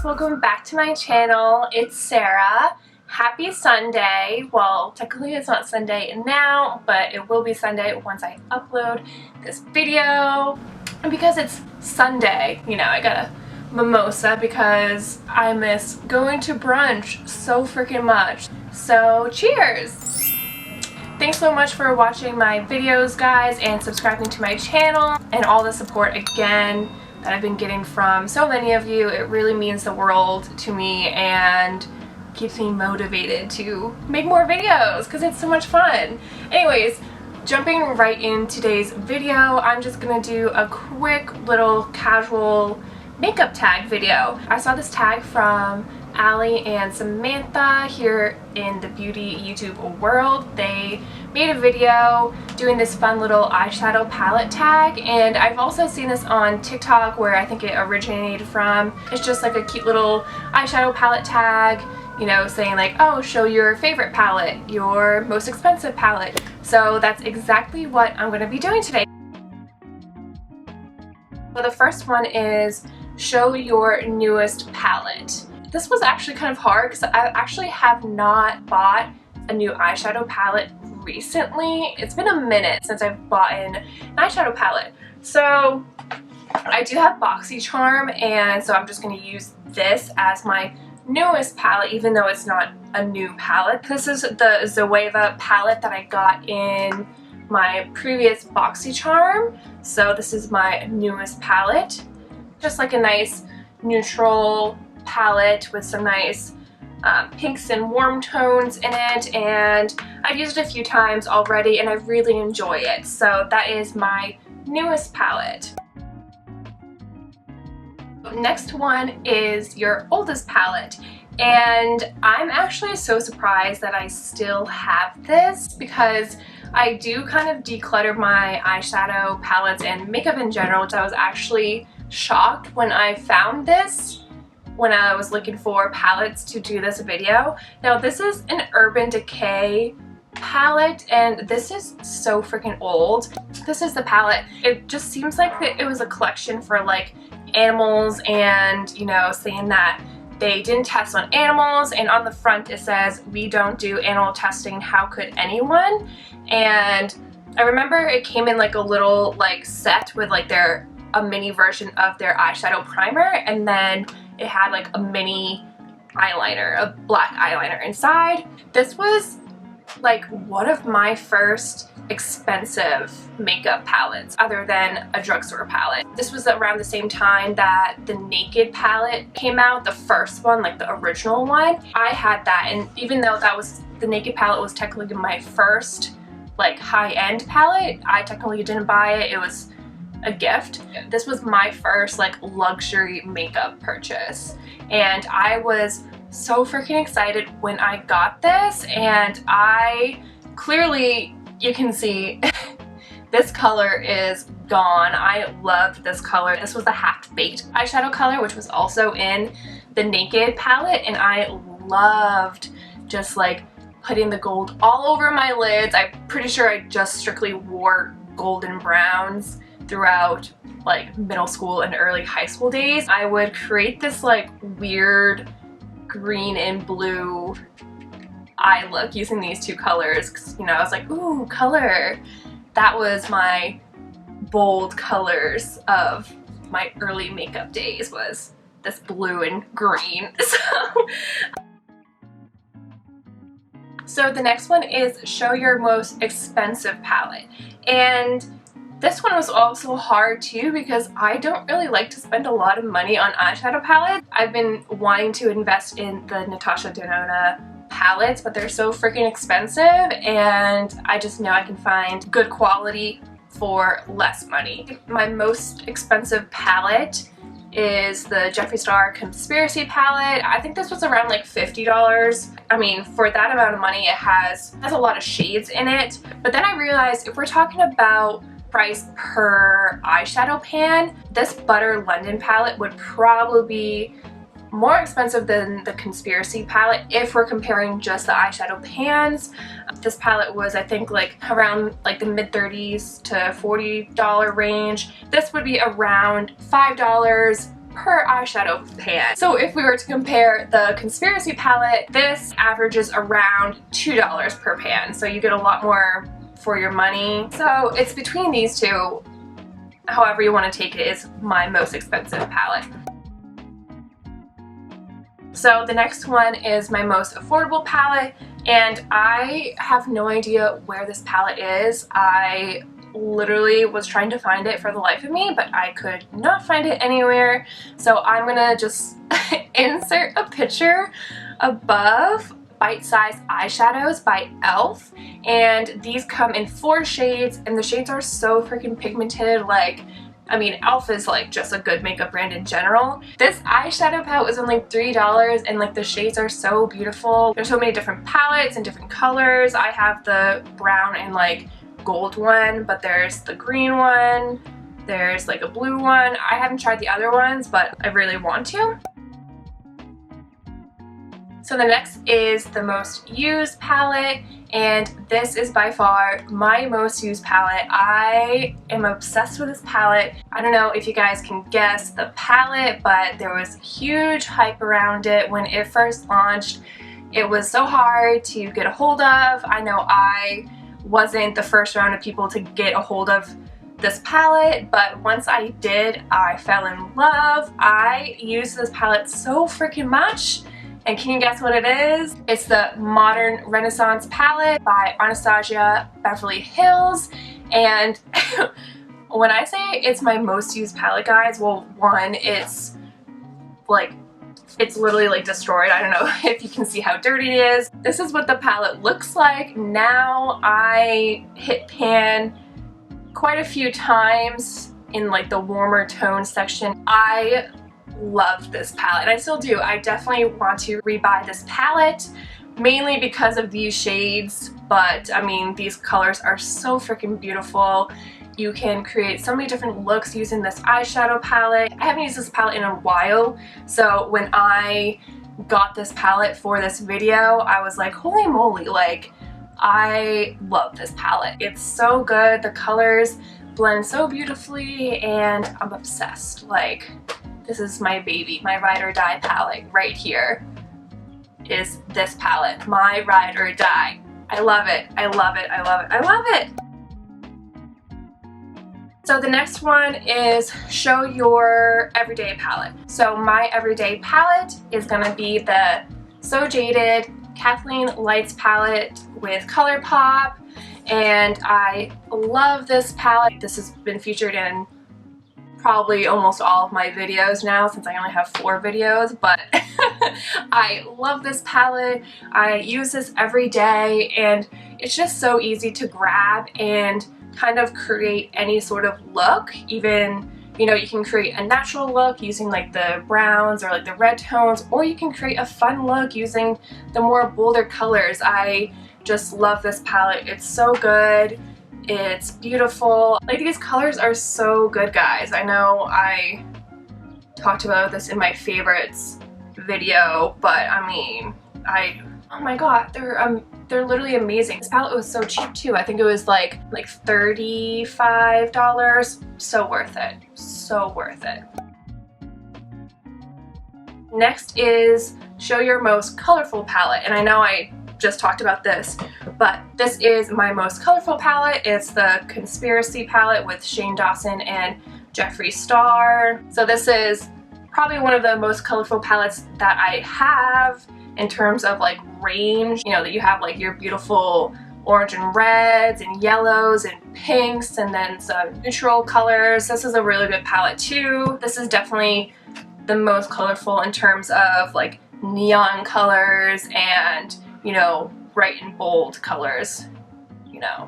welcome back to my channel. It's Sarah. Happy Sunday. Well, technically it's not Sunday now, but it will be Sunday once I upload this video. And because it's Sunday, you know, I got a mimosa because I miss going to brunch so freaking much. So cheers! Thanks so much for watching my videos, guys, and subscribing to my channel and all the support again that I've been getting from so many of you. It really means the world to me and keeps me motivated to make more videos because it's so much fun. Anyways, jumping right in today's video, I'm just gonna do a quick little casual makeup tag video. I saw this tag from Allie and Samantha here in the beauty YouTube world. They made a video doing this fun little eyeshadow palette tag, and I've also seen this on TikTok where I think it originated from. It's just like a cute little eyeshadow palette tag, you know, saying like, oh, show your favorite palette, your most expensive palette. So that's exactly what I'm going to be doing today. So the first one is show your newest palette. This was actually kind of hard because I actually have not bought a new eyeshadow palette recently. It's been a minute since I've bought an eyeshadow palette. So I do have BoxyCharm, and so I'm just going to use this as my newest palette, even though it's not a new palette. This is the Zoeva palette that I got in my previous BoxyCharm. So this is my newest palette. Just like a nice neutral palette with some nice pinks and warm tones in it, and I've used it a few times already and I really enjoy it. So that is my newest palette. Next one is your oldest palette, and I'm actually so surprised that I still have this because I do kind of declutter my eyeshadow palettes and makeup in general, which I was actually shocked when I found this when I was looking for palettes to do this video. Now this is an Urban Decay palette, and this is so freaking old. This is the palette. It just seems like it was a collection for like animals, and you know, saying that they didn't test on animals, and on the front it says, we don't do animal testing, how could anyone? And I remember it came in like a little like set with like a mini version of their eyeshadow primer, and then it had like a mini eyeliner, a black eyeliner inside. This was like one of my first expensive makeup palettes other than a drugstore palette. This was around the same time that the Naked palette came out, the first one, like the original one. I had that, and even though the Naked palette was technically my first like high-end palette, I technically didn't buy it. It was a gift. This was my first like luxury makeup purchase, and I was so freaking excited when I got this. And I clearly, you can see this color is gone. I loved this color. This was the Half-Baked eyeshadow color, which was also in the Naked palette, and I loved just like putting the gold all over my lids. I'm pretty sure I just strictly wore golden browns throughout like middle school and early high school days. I would create this like weird green and blue eye look using these two colors because, you know, I was like, ooh, color. That was my bold colors of my early makeup days, was this blue and green. So the next one is show your most expensive palette, and this one was also hard too because I don't really like to spend a lot of money on eyeshadow palettes. I've been wanting to invest in the Natasha Denona palettes, but they're so freaking expensive, and I just know I can find good quality for less money. My most expensive palette is the Jeffree Star Conspiracy palette. I think this was around like $50. I mean, for that amount of money, it has a lot of shades in it. But then I realized if we're talking about price per eyeshadow pan, this Butter London palette would probably be more expensive than the Conspiracy palette if we're comparing just the eyeshadow pans. This palette was, I think, like around like the mid-30s to $40 range. This would be around $5 per eyeshadow pan. So if we were to compare the Conspiracy palette, this averages around $2 per pan. So you get a lot more for your money. So it's between these two. However you want to take it is my most expensive palette. So the next one is my most affordable palette, and I have no idea where this palette is. I literally was trying to find it for the life of me, but I could not find it anywhere. So I'm gonna just insert a picture above Bite Size Eyeshadows by e.l.f. And these come in 4 shades, and the shades are so freaking pigmented. Like, I mean, e.l.f. is like just a good makeup brand in general. This eyeshadow palette was only $3, and like the shades are so beautiful. There's so many different palettes and different colors. I have the brown and like gold one, but there's the green one. There's like a blue one. I haven't tried the other ones, but I really want to. So the next is the most used palette, and this is by far my most used palette. I am obsessed with this palette. I don't know if you guys can guess the palette, but there was huge hype around it when it first launched. It was so hard to get a hold of. I know I wasn't the first round of people to get a hold of this palette, but once I did, I fell in love. I use this palette so freaking much. And can you guess what it is? It's the Modern Renaissance palette by Anastasia Beverly Hills. And when I say it's my most used palette, guys, well, one, it's literally like destroyed. I don't know if you can see how dirty it is. This is what the palette looks like now. I hit pan quite a few times in like the warmer tone section. I love this palette. I still do. I definitely want to rebuy this palette, mainly because of these shades, but I mean, these colors are so freaking beautiful. You can create so many different looks using this eyeshadow palette. I haven't used this palette in a while, so when I got this palette for this video, I was like, holy moly, like, I love this palette. It's so good. The colors blend so beautifully, and I'm obsessed. Like, this is my baby, my ride or die palette right here is this palette, my ride or die. I love it, I love it, I love it, I love it. So the next one is show your everyday palette. So my everyday palette is gonna be the So Jaded Kathleen Lights palette with ColourPop, and I love this palette. This has been featured in probably almost all of my videos now, since I only have 4 videos, but I love this palette. I use this every day, and it's just so easy to grab and kind of create any sort of look. Even, you know, you can create a natural look using like the browns or like the red tones, or you can create a fun look using the more bolder colors. I just love this palette. It's so good. It's beautiful. Like, these colors are so good, guys. I know I talked about this in my favorites video, but I mean, oh my god, they're literally amazing. This palette was so cheap too. I think it was like $35. So worth it. So worth it. Next is show your most colorful palette, and I know I just talked about this, but this is my most colorful palette. It's the Conspiracy palette with Shane Dawson and Jeffree Star. So this is probably one of the most colorful palettes that I have in terms of like range. You know, that you have like your beautiful orange and reds and yellows and pinks, and then some neutral colors. This is a really good palette too. This is definitely the most colorful in terms of like neon colors and, you know, bright and bold colors, you know.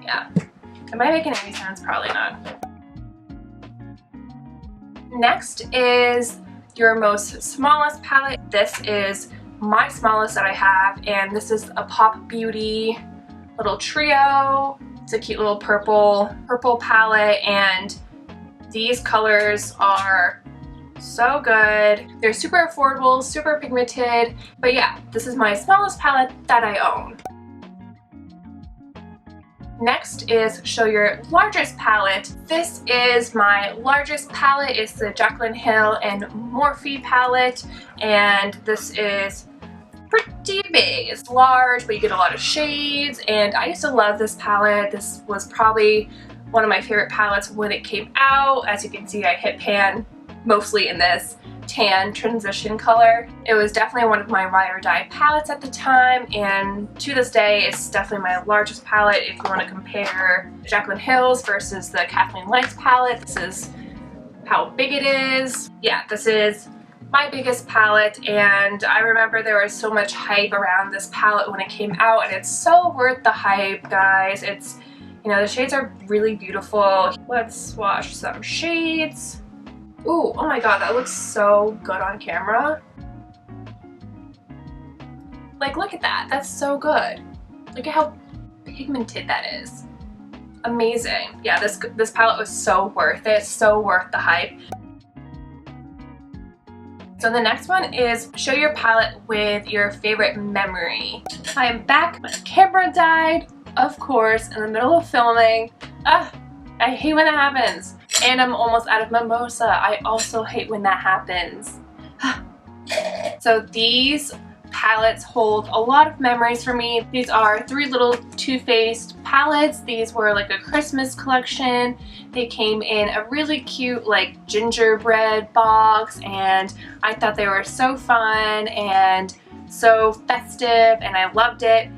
Yeah. Am I making any sense? Probably not. Next is your most smallest palette. This is my smallest that I have, and this is a Pop Beauty little trio. It's a cute little purple palette, and these colors are so good. They're super affordable, super pigmented, but yeah, this is my smallest palette that I own. Next is show your largest palette. This is my largest palette. It's the Jaclyn Hill and Morphe palette, and this is pretty big. It's large, but you get a lot of shades, and I used to love this palette. This was probably one of my favorite palettes when it came out. As you can see, I hit pan mostly in this tan transition color. It was definitely one of my ride or die palettes at the time, and to this day it's definitely my largest palette. If you want to compare Jaclyn Hill's versus the Kathleen Lights palette, this is how big it is. Yeah, this is my biggest palette, and I remember there was so much hype around this palette when it came out, and it's so worth the hype, guys. It's, you know, the shades are really beautiful. Let's swatch some shades. Ooh, oh my god, that looks so good on camera. Like, look at that. That's so good. Look at how pigmented that is. Amazing. Yeah, this palette was so worth it. So worth the hype. So the next one is show your palette with your favorite memory. I am back. My camera died, of course, in the middle of filming. I hate when that happens. And I'm almost out of mimosa. I also hate when that happens. So these palettes hold a lot of memories for me. These are 3 little Too Faced palettes. These were like a Christmas collection. They came in a really cute like gingerbread box, and I thought they were so fun and so festive, and I loved it.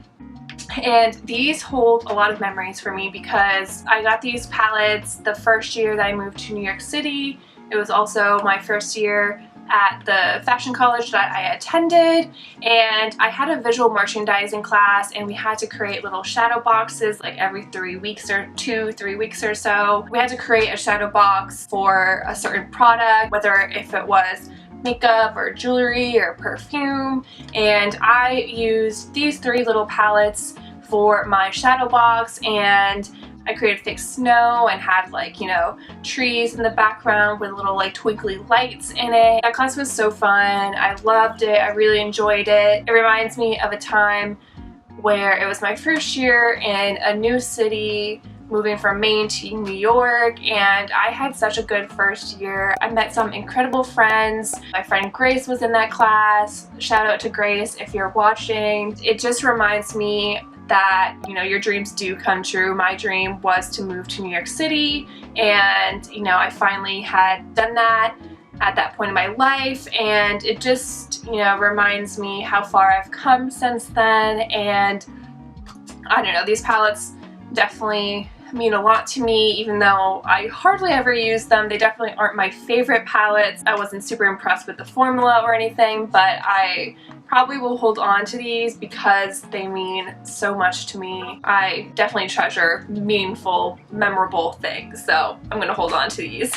And these hold a lot of memories for me because I got these palettes the first year that I moved to New York City. It was also my first year at the fashion college that I attended, and I had a visual merchandising class, and we had to create little shadow boxes like every 3 weeks or 3 weeks or so. We had to create a shadow box for a certain product, whether if it was makeup or jewelry or perfume, and I used these 3 little palettes for my shadow box, and I created fake snow and had, like, you know, trees in the background with little like twinkly lights in it. That class was so fun. I loved it. I really enjoyed it. It reminds me of a time where it was my first year in a new city, moving from Maine to New York, and I had such a good first year. I met some incredible friends. My friend Grace was in that class. Shout out to Grace if you're watching. It just reminds me that, you know, your dreams do come true. My dream was to move to New York City, and, you know, I finally had done that at that point in my life, and it just, you know, reminds me how far I've come since then. And I don't know, these palettes definitely mean a lot to me, even though I hardly ever use them. They definitely aren't my favorite palettes. I wasn't super impressed with the formula or anything, but I probably will hold on to these because they mean so much to me. I definitely treasure meaningful, memorable things, so I'm gonna hold on to these.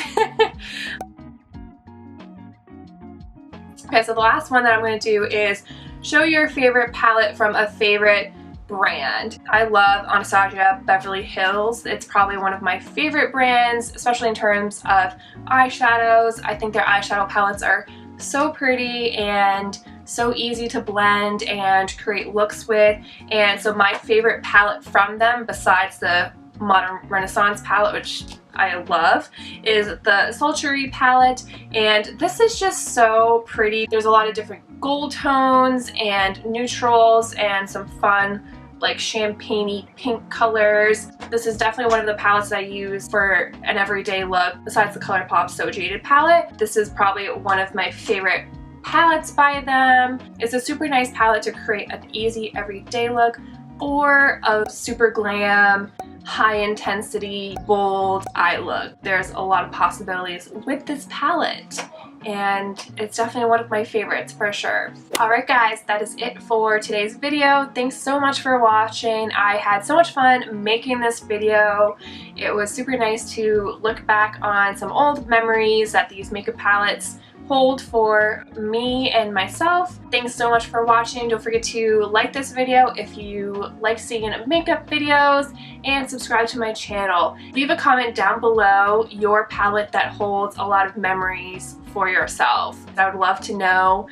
Okay, so the last one that I'm going to do is show your favorite palette from a favorite brand. I love Anastasia Beverly Hills. It's probably one of my favorite brands, especially in terms of eyeshadows. I think their eyeshadow palettes are so pretty and so easy to blend and create looks with. And so my favorite palette from them, besides the Modern Renaissance palette, which I love, is the Sultry palette, and this is just so pretty. There's a lot of different gold tones and neutrals and some fun like champagne-y pink colors. This is definitely one of the palettes that I use for an everyday look besides the ColourPop So Jaded palette. This is probably one of my favorite palettes by them. It's a super nice palette to create an easy everyday look or a super glam, high intensity, bold eye look. There's a lot of possibilities with this palette, and it's definitely one of my favorites for sure. Alright guys, that is it for today's video. Thanks so much for watching. I had so much fun making this video. It was super nice to look back on some old memories that these makeup palettes hold for me and myself. Thanks so much for watching. Don't forget to like this video if you like seeing makeup videos, and subscribe to my channel. Leave a comment down below your palette that holds a lot of memories for yourself. I would love to know.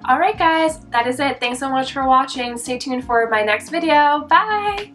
Alright guys, that is it. Thanks so much for watching. Stay tuned for my next video. Bye!